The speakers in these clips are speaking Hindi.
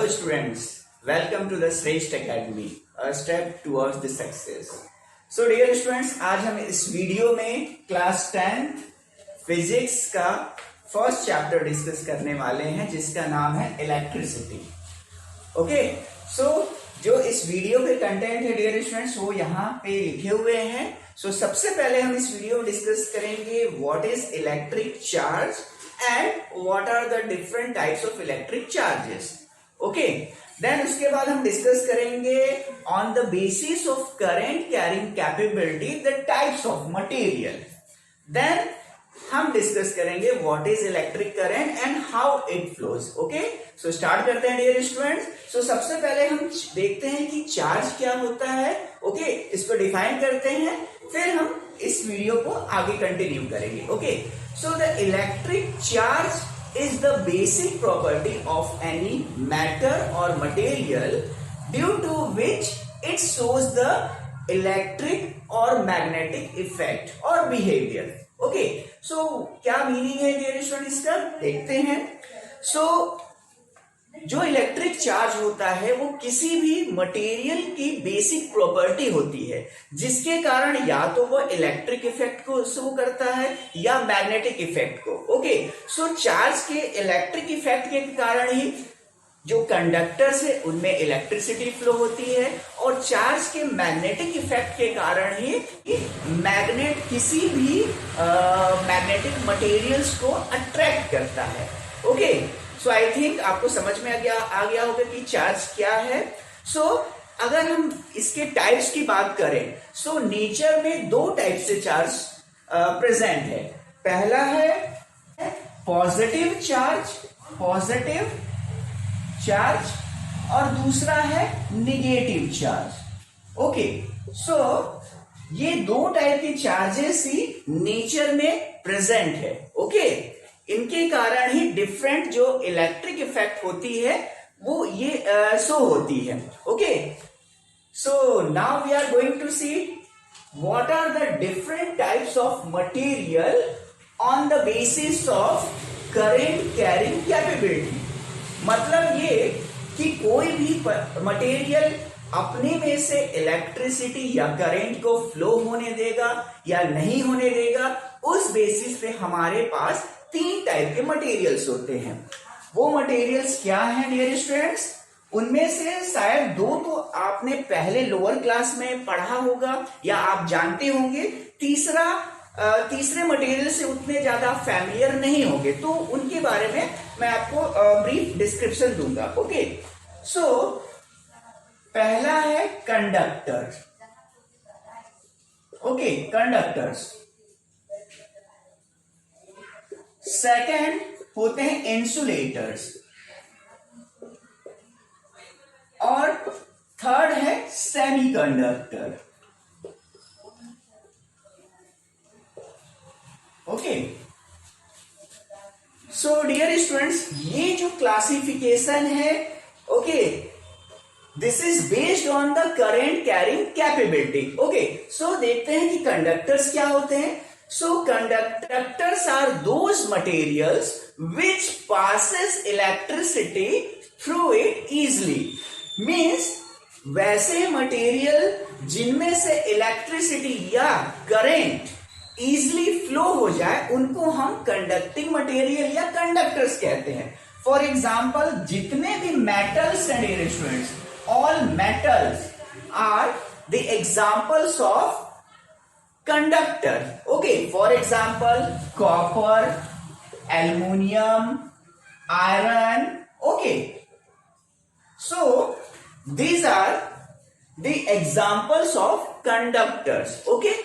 Hello students, welcome to the Shrestha Academy, a step towards the success. So dear students, आज हम इस वीडियो में क्लास 10 फिजिक्स का फर्स्ट चैप्टर डिस्कस करने वाले हैं जिसका नाम है इलेक्ट्रिसिटी. ओके, सो जो इस वीडियो के कंटेंट है डियर स्टूडेंट्स वो यहाँ पे लिखे हुए हैं. सो सबसे पहले हम इस वीडियो में डिस्कस करेंगे what is electric charge and what are the different types of electric charges. Okay, then उसके बाद हम डिस्कस करेंगे on the basis of current carrying capability the types of material. Then हम डिस्कस करेंगे what is electric current and how it flows. Okay, so start करते हैं dear students. So सबसे पहले हम देखते हैं कि चार्ज क्या होता है. Okay, इसको डिफाइन करते हैं, फिर हम इस वीडियो को आगे कंटिन्यू करेंगे. Okay, so the electric charge is the basic property of any matter or material due to which it shows the electric or magnetic effect or behavior. Okay, so क्या मीनिंग है डियर स्टूडेंट इसका देखते हैं. So जो इलेक्ट्रिक चार्ज होता है वो किसी भी मटेरियल की बेसिक प्रॉपर्टी होती है जिसके कारण या तो वो इलेक्ट्रिक इफेक्ट को शो करता है या मैग्नेटिक इफेक्ट को. ओके, सो चार्ज के इलेक्ट्रिक इफेक्ट के कारण ही जो कंडक्टर्स है उनमें इलेक्ट्रिसिटी फ्लो होती है और चार्ज के मैग्नेटिक इफेक्ट के कारण ही मैग्नेट किसी भी मैग्नेटिक मटेरियल्स को अट्रैक्ट करता है. ओके, सो आई थिंक आपको समझ में आ गया होगा कि चार्ज क्या है. सो अगर हम इसके टाइप्स की बात करें सो नेचर में दो टाइप से चार्ज प्रेजेंट है. पहला है पॉजिटिव चार्ज और दूसरा है निगेटिव चार्ज. ओके, सो ये दो टाइप के चार्जेस ही नेचर में प्रेजेंट है. ओके, इनके कारण ही डिफरेंट जो इलेक्ट्रिक इफेक्ट होती है वो ये शो होती है. Okay, so now we are going to see what are the different types of material on the basis of current carrying capability. मतलब ये कि कोई भी मटेरियल अपने में से इलेक्ट्रिसिटी या करंट को फ्लो होने देगा या नहीं होने देगा, उस बेसिस पे हमारे पास तीन टाइप के मटेरियल्स होते हैं. वो मटेरियल्स क्या हैं डियर स्टूडेंट्स? उनमें से शायद दो तो आपने पहले लोअर क्लास में पढ़ा होगा या आप जानते होंगे. तीसरे मटेरियल से उतने ज्यादा फैमिलियर नहीं होंगे, तो उनके बारे में मैं आपको ब्रीफ डिस्क्रिप्शन दूंगा. ओके, सो पहला है कंडक्टर. Okay, conductors. सेकेंड होते हैं इंसुलेटर्स और थर्ड है semiconductor. Okay, so dear students ये जो क्लासिफिकेशन है, okay, this is based on the current carrying capability. Okay, so देखते हैं कि कंडक्टर्स क्या होते हैं. So conductors are those materials which passes electricity through it easily. Means वैसे मटेरियल जिनमें से इलेक्ट्रिसिटी या करंट इजिली फ्लो हो जाए उनको हम कंडक्टिंग मटेरियल या कंडक्टर्स कहते हैं. फॉर एग्जाम्पल जितने भी मेटल्स हैं dear students, all metals are the examples of conductor. Okay, for example copper, aluminum, iron. Okay, so these are the examples of conductors. Okay,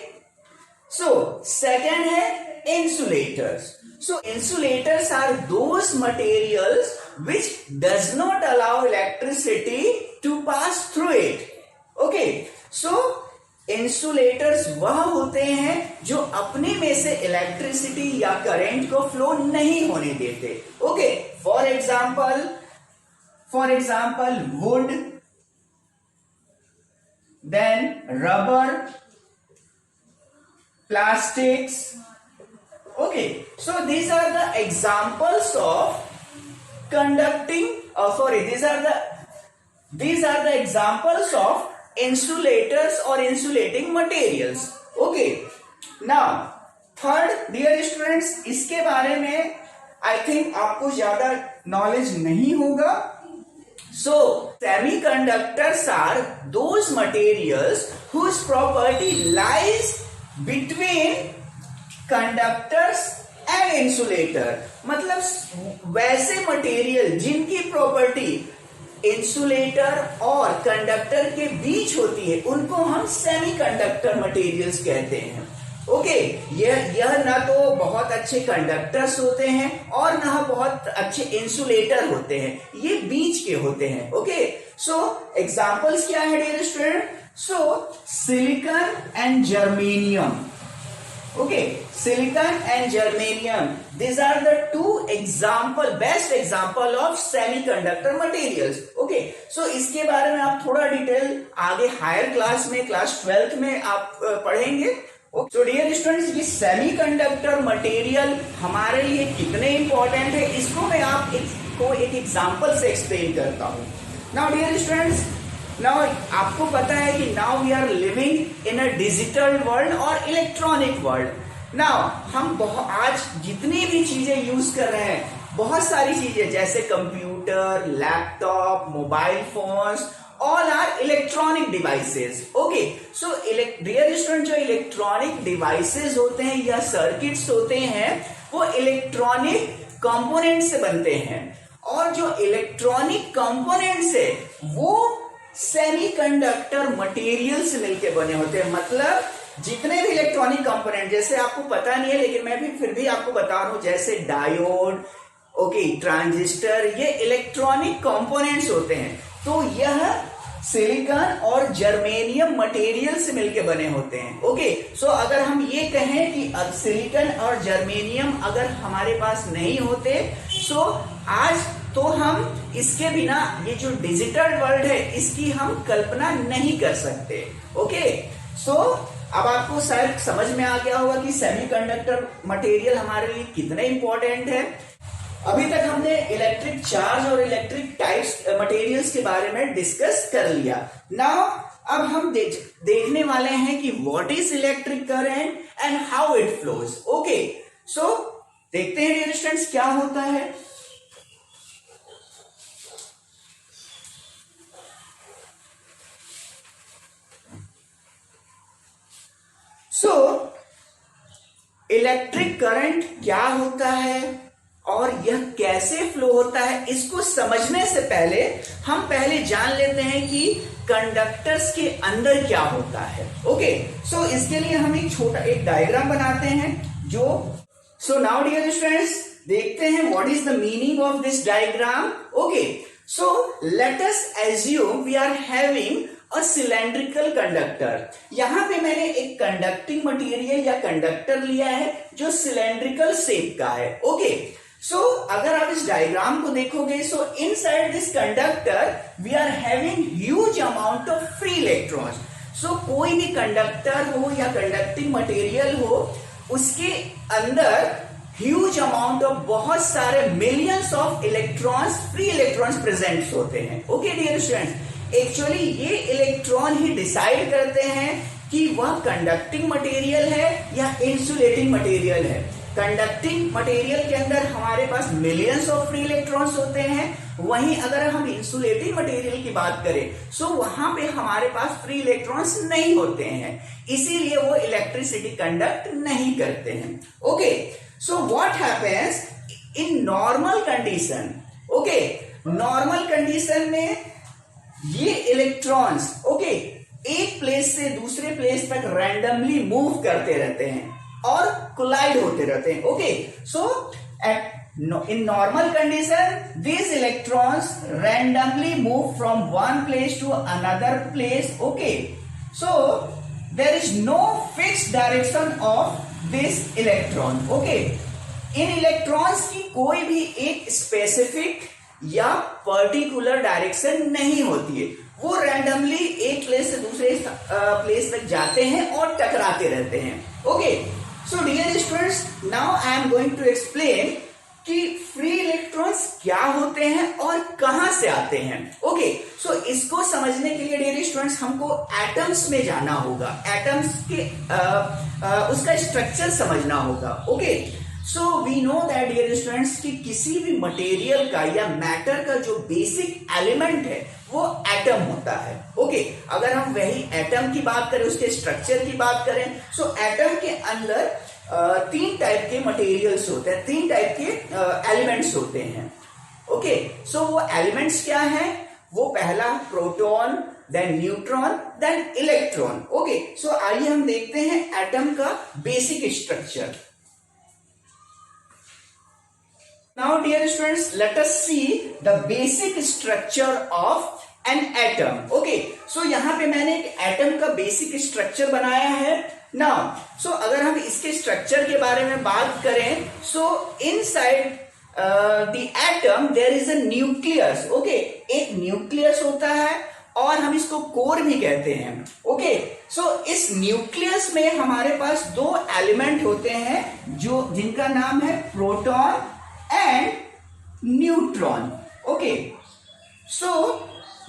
so second है insulators. So insulators are those materials which does not allow electricity to pass through it. Okay, so insulators वह होते हैं जो अपने में से इलेक्ट्रिसिटी या करंट को फ्लो नहीं होने देते. Okay, for example wood, then rubber, plastics. Okay, so these are the examples of conducting sorry, these are the examples of insulators or insulating materials. Okay. Now, third, dear students, इसके बारे में I think आपको ज्यादा नॉलेज नहीं होगा. So, semiconductors are those materials whose property lies between conductors and insulator. मतलब वैसे मटेरियल जिनकी प्रॉपर्टी इंसुलेटर और कंडक्टर के बीच होती है उनको हम सेमीकंडक्टर मटेरियल्स कहते हैं. ओके, यह ना तो बहुत अच्छे कंडक्टर्स होते हैं और ना बहुत अच्छे इंसुलेटर होते हैं, ये बीच के होते हैं. ओके, सो एग्जांपल्स क्या है dear student? So silicon and germanium. Okay, silicon and germanium, these are the best example of semiconductor materials. Okay, so इसके बारे में आप थोड़ा डिटेल आगे हायर क्लास में, क्लास 12th में आप पढ़ेंगे. So dear students, ये सेमीकंडक्टर मटेरियल हमारे लिए कितने इंपॉर्टेंट है इसको मैं आपको एक एग्जांपल से एक्सप्लेन करता हूँ. Now dear students, नाउ आपको पता है कि now we are living in a digital world और इलेक्ट्रॉनिक वर्ल्ड. नाउ हम आज जितनी भी चीजें यूज कर रहे हैं, बहुत सारी चीजें जैसे computer, laptop, mobile phones, all are electronic devices. Okay, so dear student, जो इलेक्ट्रॉनिक डिवाइसेस होते हैं या सर्किट्स होते हैं वो इलेक्ट्रॉनिक कंपोनेंट से बनते हैं, और जो इलेक्ट्रॉनिक कंपोनेंट्स है वो सेमीकंडक्टर मटेरियल से मिलकर बने होते हैं. मतलब जितने भी इलेक्ट्रॉनिक कंपोनेंट, जैसे आपको पता नहीं है लेकिन मैं भी फिर भी आपको बता रहा हूं, जैसे डायोड, ओके, ट्रांजिस्टर, ये इलेक्ट्रॉनिक कंपोनेंट्स होते हैं. तो यह सिलिकॉन और जर्मेनियम मटेरियल से मिलकर बने होते हैं. ओके, सो अगर हम ये कहें कि सिलिकॉन और जर्मेनियम अगर हमारे पास नहीं होते, सो आज तो हम इसके बिना ये जो डिजिटल वर्ल्ड है इसकी हम कल्पना नहीं कर सकते. ओके, सो अब आपको शायद समझ में आ गया होगा कि सेमीकंडक्टर मटेरियल हमारे लिए कितने इंपॉर्टेंट है. अभी तक हमने इलेक्ट्रिक चार्ज और इलेक्ट्रिक टाइप्स मटेरियल्स के बारे में डिस्कस कर लिया. नाउ अब हम देखने वाले हैं कि what is electric current and how it flows. Okay, so देखते हैं डियर स्टूडेंट्स क्या होता है. सो इलेक्ट्रिक करंट क्या होता है और यह कैसे फ्लो होता है, इसको समझने से पहले हम पहले जान लेते हैं कि कंडक्टर्स के अंदर क्या होता है. ओके, सो इसके लिए हम एक डायग्राम बनाते हैं. सो नाउ डियर स्टूडेंट्स, देखते हैं what is the meaning of this diagram. Okay, so let us assume we are having a cylindrical conductor. यहां पे मैंने एक कंडक्टिंग मटेरियल या कंडक्टर लिया है जो सिलेंड्रिकल शेप का है. ओके, सो अगर आप इस डायग्राम को देखोगे, so inside this conductor we are having huge amount of free electrons. So कोई भी कंडक्टर हो या कंडक्टिंग मटेरियल हो, उसके अंदर ह्यूज अमाउंट ऑफ बहुत सारे millions of electrons, free electrons present होते हैं. ओके डियर स्टूडेंट्स, एक्चुअली ये इलेक्ट्रॉन ही डिसाइड करते हैं कि वह कंडक्टिंग मटेरियल है या इंसुलेटिंग मटेरियल है. कंडक्टिंग मटेरियल के अंदर हमारे पास मिलियंस ऑफ फ्री इलेक्ट्रॉन्स होते हैं, वहीं अगर हम इंसुलेटिंग मटेरियल की बात करें सो वहां पे हमारे पास फ्री इलेक्ट्रॉन्स नहीं होते हैं, इसीलिए वो इलेक्ट्रिसिटी कंडक्ट नहीं करते हैं. Okay, so what happens in normal condition. Okay, normal condition में ये इलेक्ट्रॉन्स ओके एक प्लेस से दूसरे प्लेस तक रैंडमली मूव करते रहते हैं और कोलाइड होते रहते हैं. Okay, so in normal condition these electrons randomly move from one place to another place. Okay, so there is no fixed direction of this electron. Okay, in electrons की कोई भी एक स्पेसिफिक या पर्टिकुलर डायरेक्शन नहीं होती है, वो रैंडमली एक प्लेस से दूसरे प्लेस तक जाते हैं और टकराते रहते हैं. Okay, so dear students, now I am going to explain कि फ्री इलेक्ट्रॉन्स क्या होते हैं और कहां से आते हैं। ओके, सो इसको समझने के लिए डियर स्टूडेंट्स हमको एटम्स में जाना होगा, एटम्स के उसका स्ट्रक्चर समझना होगा। Okay, so we know that dear students कि किसी भी मटेरियल का या मैटर का जो बेसिक एलिमेंट है वो एटम होता है। ओके, अगर हम वही एटम की बात करें, उसके स्ट्रक्चर की बात करें, सो एटम के अंदर तीन टाइप के मटेरियल्स होते हैं, तीन टाइप के एलिमेंट्स होते हैं। ओके, सो वो एलिमेंट्स क्या हैं? वो पहला proton, then neutron, then electron. Okay, so आइए हम देखते हैं एटम का basic structure. Now dear students, let us see the basic structure of an atom. Okay, so यहाँ पे मैंने एक एटम का बेसिक स्ट्रक्चर बनाया है। Now, so अगर हम इसके स्ट्रक्चर के बारे में बात करें, so inside the atom there is a nucleus. Okay, एक न्यूक्लियस होता है और हम इसको कोर भी कहते हैं। ओके, सो इस न्यूक्लियस में हमारे पास दो एलिमेंट होते हैं जो जिनका नाम है proton and neutron. Okay, so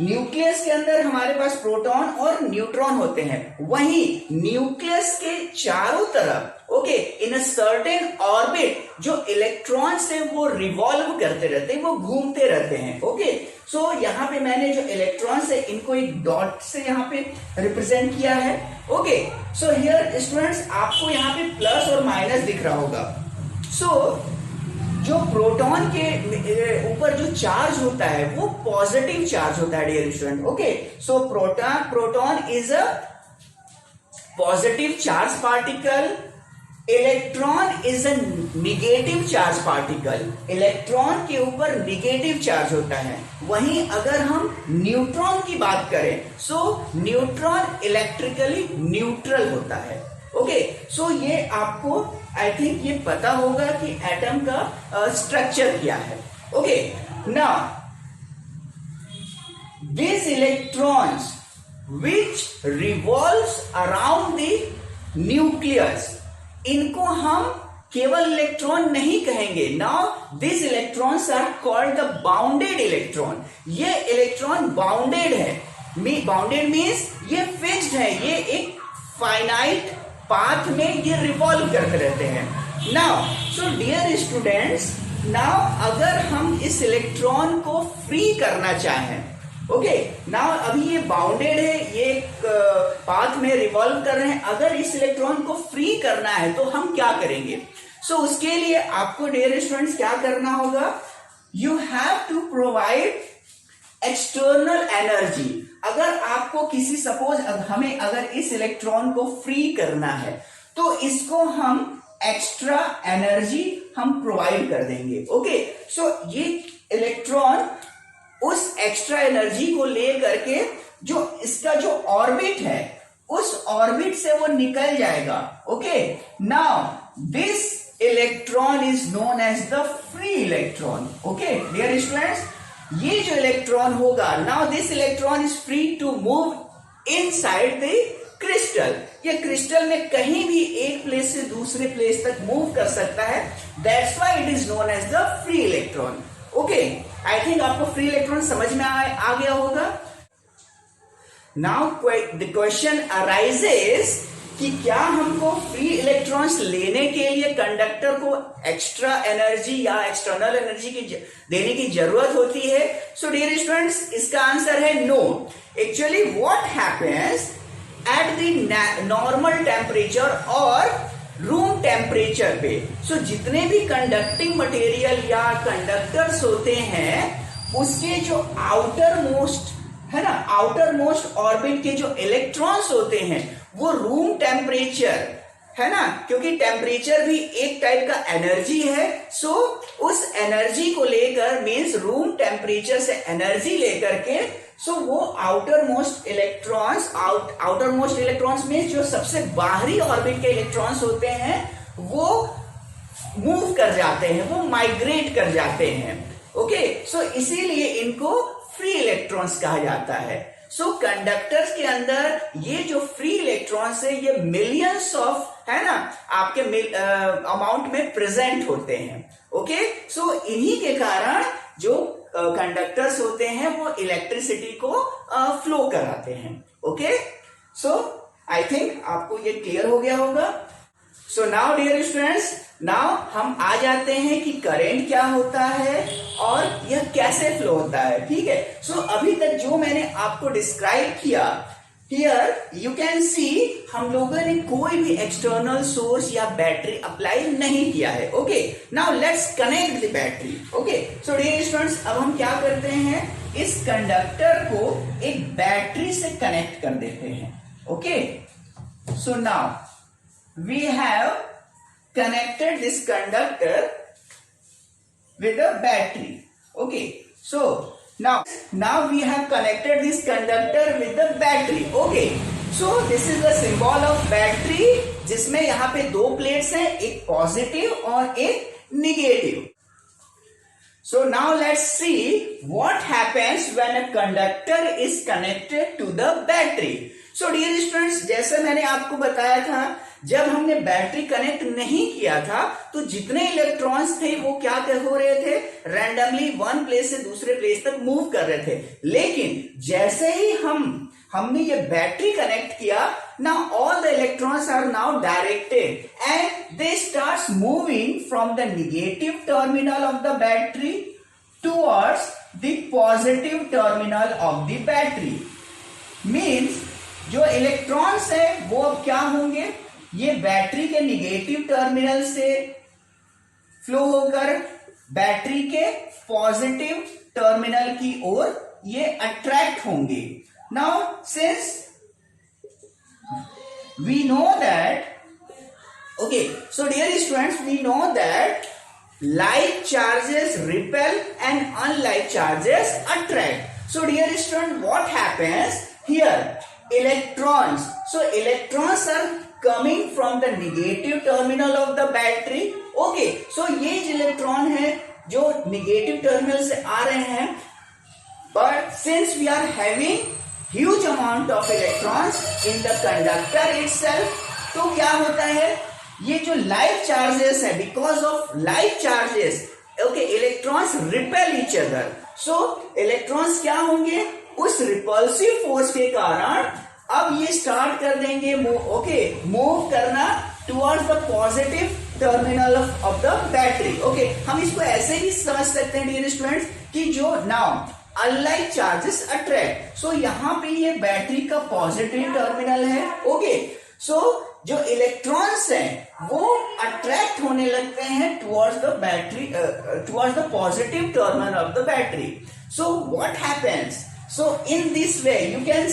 nucleus के अंदर हमारे पास प्रोटॉन और न्यूट्रॉन होते हैं। वहीं न्यूक्लियस के चारों तरफ okay in a certain orbit जो इलेक्ट्रॉन्स है वो रिवॉल्व करते रहते हैं, वो घूमते रहते हैं। ओके, सो यहाँ पे मैंने जो इलेक्ट्रॉन्स है इनको एक डॉट से यहाँ पे रिप्रेजेंट किया है। ओके, सो हियर स्टूडेंट्स आपको यहाँ पे प्लस और माइनस दिख रहा होगा। सो जो प्रोटॉन के ऊपर जो चार्ज होता है वो पॉजिटिव चार्ज होता है dear student. Okay, so proton is a positive charge particle, electron is a negative charge particle. Electron के ऊपर निगेटिव चार्ज होता है। वहीं अगर हम न्यूट्रॉन की बात करें, सो न्यूट्रॉन इलेक्ट्रिकली न्यूट्रल होता है। ओके, सो ये आपको आई थिंक ये पता होगा कि एटम का स्ट्रक्चर क्या है। Okay, now these electrons which revolves around the nucleus, इनको हम केवल इलेक्ट्रॉन नहीं कहेंगे। Now this electrons are called the bounded electron. ये इलेक्ट्रॉन बाउंडेड है। बाउंडेड मीन्स ये फिक्स्ड है, ये एक फाइनाइट पाथ में ये रिवॉल्व करते रहते हैं। Now so dear students, now अगर हम इस इलेक्ट्रॉन को फ्री करना चाहें, ओके, नाउ अभी ये बाउंडेड है, ये पाथ में रिवॉल्व कर रहे हैं। अगर इस इलेक्ट्रॉन को फ्री करना है तो हम क्या करेंगे? सो उसके लिए आपको डियर स्टूडेंट्स क्या करना होगा? You have to provide external energy. अगर आपको किसी सपोज हमें अगर इस इलेक्ट्रॉन को फ्री करना है तो इसको हम एक्स्ट्रा एनर्जी हम प्रोवाइड कर देंगे। ओके, सो ये इलेक्ट्रॉन उस एक्स्ट्रा एनर्जी को ले करके जो इसका जो ऑर्बिट है उस ऑर्बिट से वो निकल जाएगा। Okay, now this electron is known as the free electron. Okay dear students, ये जो इलेक्ट्रॉन होगा, now this electron is free to move inside the crystal. ये क्रिस्टल में कहीं भी एक प्लेस से दूसरे प्लेस तक मूव कर सकता है। That's why it is known as the free electron. Okay, I think आपको फ्री इलेक्ट्रॉन समझ में आ गया होगा। नाउ द क्वेश्चन अराइजेस कि क्या हमको फ्री इलेक्ट्रॉन्स लेने के लिए कंडक्टर को एक्स्ट्रा एनर्जी या एक्सटर्नल एनर्जी की देने की जरूरत होती है? सो डियर स्टूडेंट्स, इसका आंसर है no. Actually what happens at the normal temperature और रूम टेम्परेचर पे, सो जितने भी कंडक्टिंग मटेरियल या कंडक्टर्स होते हैं उसके जो आउटर मोस्ट है ना, आउटर मोस्ट ऑर्बिट के जो इलेक्ट्रॉन्स होते हैं वो रूम टेम्परेचर है ना, क्योंकि टेम्परेचर भी एक टाइप का एनर्जी है। सो उस एनर्जी को लेकर मीन्स रूम टेम्परेचर से एनर्जी लेकर के सो वो आउटर मोस्ट इलेक्ट्रॉन्स में जो सबसे बाहरी ऑर्बिट के इलेक्ट्रॉन्स होते हैं वो मूव कर जाते हैं, वो माइग्रेट कर जाते हैं। ओके, सो इसीलिए इनको फ्री इलेक्ट्रॉन्स कहा जाता है। सो कंडक्टर्स के अंदर ये जो फ्री इलेक्ट्रॉन्स है ये मिलियंस ऑफ है ना, आपके अमाउंट में प्रेजेंट होते हैं। ओके, सो इन्हीं के कारण जो कंडक्टर्स होते हैं वो इलेक्ट्रिसिटी को फ्लो कराते हैं। ओके, सो आई थिंक आपको ये क्लियर हो गया होगा। So now dear students, now हम आ जाते हैं कि करंट क्या होता है और यह कैसे फ्लो होता है। ठीक है, सो अभी तक जो मैंने आपको डिस्क्राइब किया, हियर यू कैन सी हम लोगों ने कोई भी एक्सटर्नल सोर्स या बैटरी अप्लाई नहीं किया है। Okay, now let's connect the battery. Okay, so dear students, अब हम क्या करते हैं, इस कंडक्टर को एक बैटरी से कनेक्ट कर देते हैं। Okay, so now we have connected this conductor with a battery. Okay, so now we have connected this conductor with the battery. Okay, so this is the symbol of battery, जिसमें यहाँ पे दो प्लेट्स हैं, एक पॉजिटिव और एक negative. So now let's see what happens when a conductor is connected to the battery. So dear students, जैसे मैंने आपको बताया था, जब हमने बैटरी कनेक्ट नहीं किया था तो जितने इलेक्ट्रॉन्स थे वो क्या हो रहे थे, रैंडमली वन प्लेस से दूसरे प्लेस तक मूव कर रहे थे। लेकिन जैसे ही हमने ये बैटरी कनेक्ट किया, now all the electrons are now directed and they starts moving from the negative terminal of the battery towards the positive terminal of the battery. Means जो इलेक्ट्रॉन्स है वो अब क्या होंगे, ये बैटरी के निगेटिव टर्मिनल से फ्लो होकर बैटरी के पॉजिटिव टर्मिनल की ओर ये अट्रैक्ट होंगे। Now since we know that, okay, so dear students, we know that like charges repel and unlike charges attract. So dear student, what happens here, electrons, so electrons are coming from the negative terminal of the battery. Okay, so ये जो इलेक्ट्रॉन है जो नेगेटिव टर्मिनल से आ रहे हैं, but since we are having huge amount of electrons in the conductor itself, तो क्या होता है, ये जो लाइक चार्जेस है, because of like charges, okay, electrons repel each other. So electrons क्या होंगे, उस रिपल्सिव फोर्स के कारण अब ये स्टार्ट कर देंगे मूव करना towards the positive terminal of the battery. Okay, हम इसको ऐसे ही समझ सकते हैं डियर स्टूडेंट्स कि जो now unlike charges attract, so यहां पे ये बैटरी का पॉजिटिव टर्मिनल है। ओके, सो जो इलेक्ट्रॉन्स हैं वो अट्रैक्ट होने लगते हैं towards the battery, towards the positive terminal of the battery. So what happens, so in this way you can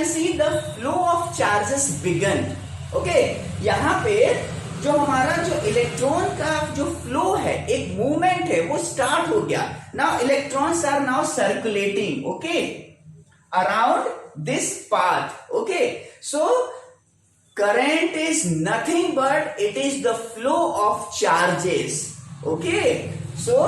see the flow of charges begin. Okay, यहाँ पे जो हमारा जो इलेक्ट्रॉन का जो फ्लो है, एक मूवमेंट है, वो स्टार्ट हो गया। Now electrons are now circulating, okay, around this path. Okay, so current is nothing but it is the flow of charges. Okay, so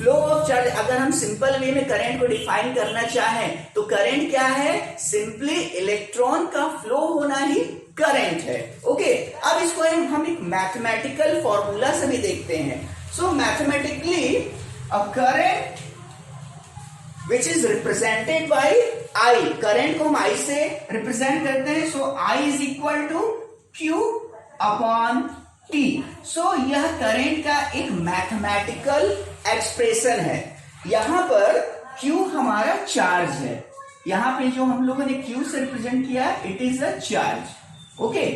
flow of charge, अगर हम सिंपल वे में करंट को डिफाइन करना चाहें तो करंट क्या है, सिंपली इलेक्ट्रॉन का फ्लो होना ही करंट है। ओके, अब इसको हम एक मैथमेटिकल फॉर्मूला से भी देखते हैं। So mathematically a current which is represented by I, current को हम I से रिप्रेजेंट करते हैं। सो I is equal to Q upon T। सो यह करंट का एक मैथमेटिकल एक्सप्रेशन है। यहां पर Q हमारा चार्ज है, यहां पे जो हम लोगों ने Q से रिप्रेजेंट किया, it is a charge. Okay,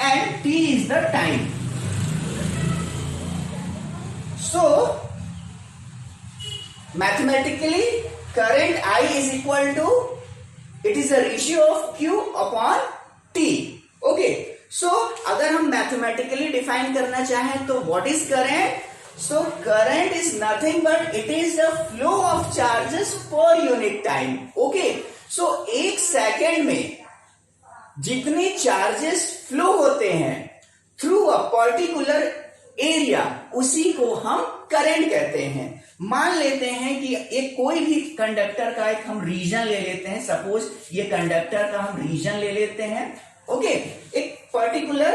and T is the time. So mathematically current I is equal to, it is a ratio of Q upon T. Okay, so अगर हम मैथमेटिकली डिफाइन करना चाहें तो what is current? So current is nothing but it is the flow of charges per unit time. Okay, so एक सेकेंड में जितने चार्जेस फ्लो होते हैं थ्रू अ पर्टिकुलर एरिया, उसी को हम करंट कहते हैं। मान लेते हैं कि एक कोई भी कंडक्टर का एक हम रीजन ले लेते हैं, सपोज ये कंडक्टर का हम रीजन ले लेते हैं। ओके, एक पर्टिकुलर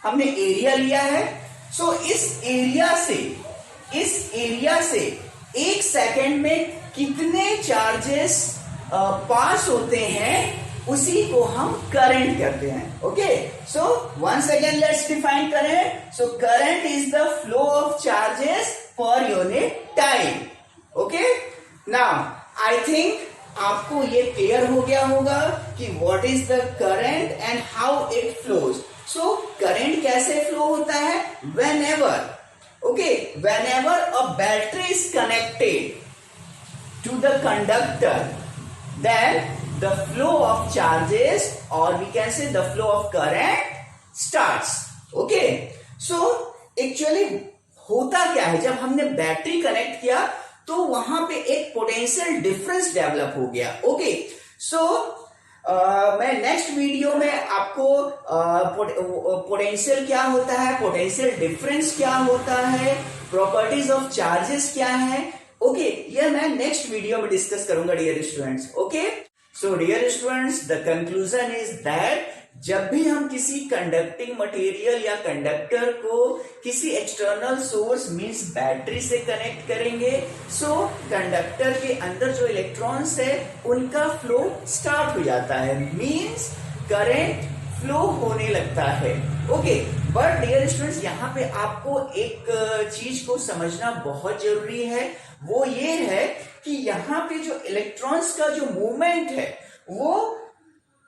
हमने एरिया लिया है। सो इस एरिया से एक सेकेंड में कितने चार्जेस पास होते हैं उसी को हम करंट कहते हैं। Okay, so once again let's define current. So current is the flow of charges per unit time. Okay, now I think आपको ये क्लियर हो गया होगा कि what is the current and how it flows. So current कैसे फ्लो होता है? whenever a battery is connected to the conductor, then the flow of charges, or we can say the flow of current starts. Okay, so actually होता क्या है, जब हमने बैटरी कनेक्ट किया तो वहां पे एक पोटेंशियल डिफरेंस डेवलप हो गया। ओके, सो मैं नेक्स्ट वीडियो में आपको पोटेंशियल क्या होता है, पोटेंशियल डिफरेंस क्या होता है, प्रॉपर्टीज ऑफ चार्जेस क्या है, ओके, ये मैं नेक्स्ट वीडियो में डिस्कस करूंगा dear students. Okay, so dear students, the conclusion is that जब भी हम किसी कंडक्टिंग मटेरियल या कंडक्टर को किसी एक्सटर्नल सोर्स मींस बैटरी से कनेक्ट करेंगे, सो कंडक्टर के अंदर जो इलेक्ट्रॉन्स है उनका फ्लो स्टार्ट हो जाता है, मींस करंट फ्लो होने लगता है। ओके, बट डियर स्टूडेंट्स, यहाँ पे आपको एक चीज को समझना बहुत जरूरी है, वो ये है कि यहाँ पे जो इलेक्ट्रॉन्स का जो मूवमेंट है वो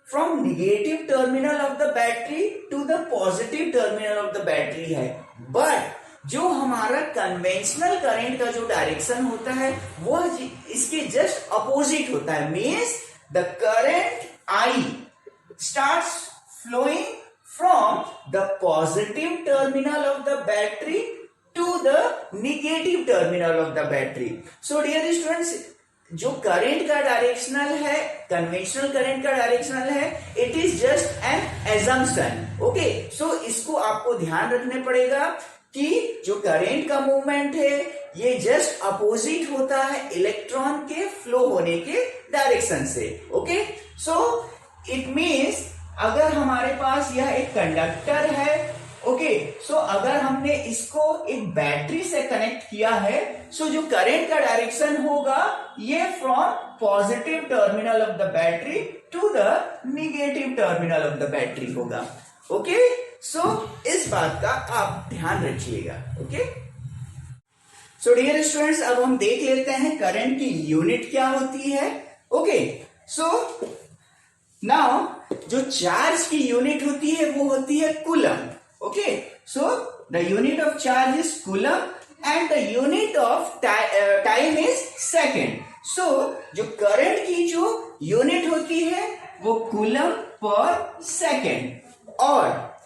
from negative terminal of the battery to the positive terminal of the battery है, बट जो हमारा कन्वेंशनल करंट का जो डायरेक्शन होता है वो इसके जस्ट अपोजिट होता है, means the current I starts flowing from the positive terminal of the battery to the negative terminal of the battery. So dear students, जो करंट का डायरेक्शनल है, कन्वेंशनल करंट का डायरेक्शनल है, it is just an assumption. Okay, so इसको आपको ध्यान रखने पड़ेगा कि जो करंट का मूवमेंट है ये जस्ट अपोजिट होता है इलेक्ट्रॉन के फ्लो होने के डायरेक्शन से। ओके, सो इट मीन्स अगर हमारे पास यह एक कंडक्टर है, ओके, सो अगर हमने इसको एक बैटरी से कनेक्ट किया है, सो जो करंट का डायरेक्शन होगा ये from positive terminal of the battery to the negative terminal of the battery होगा। ओके, सो इस बात का आप ध्यान रखिएगा। ओके, सो डियर स्टूडेंट्स, अब हम देख लेते हैं करंट की यूनिट क्या होती है। ओके, सो नाउ जो चार्ज की यूनिट होती है वो होती है coulomb. Okay, so the unit of charge is coulomb and the unit of time is second. So जो करंट की जो यूनिट होती है वो कूलम पर सेकेंड और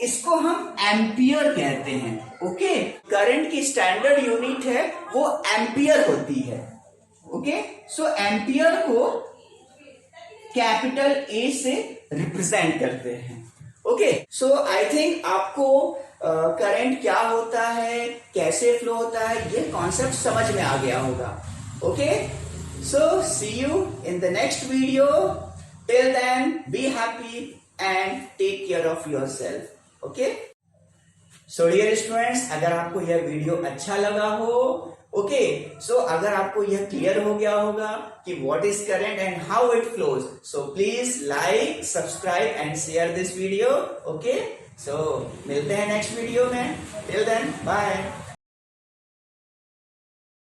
इसको हम एम्पियर कहते हैं। ओके, करंट की स्टैंडर्ड यूनिट है वो एम्पियर होती है। ओके, सो एम्पियर को कैपिटल ए से रिप्रेजेंट करते हैं। ओके, सो आई थिंक आपको करंट क्या होता है, कैसे फ्लो होता है, ये कॉन्सेप्ट समझ में आ गया होगा। Okay, so see you in the next video. Till then be happy and take care of yourself. Okay, so dear students, अगर आपको यह वीडियो अच्छा लगा हो, ओके, सो अगर आपको यह क्लियर हो गया होगा कि what is current and how it flows, so please like, subscribe and share this video. Okay, so मिलते हैं नेक्स्ट वीडियो में। Till then bye.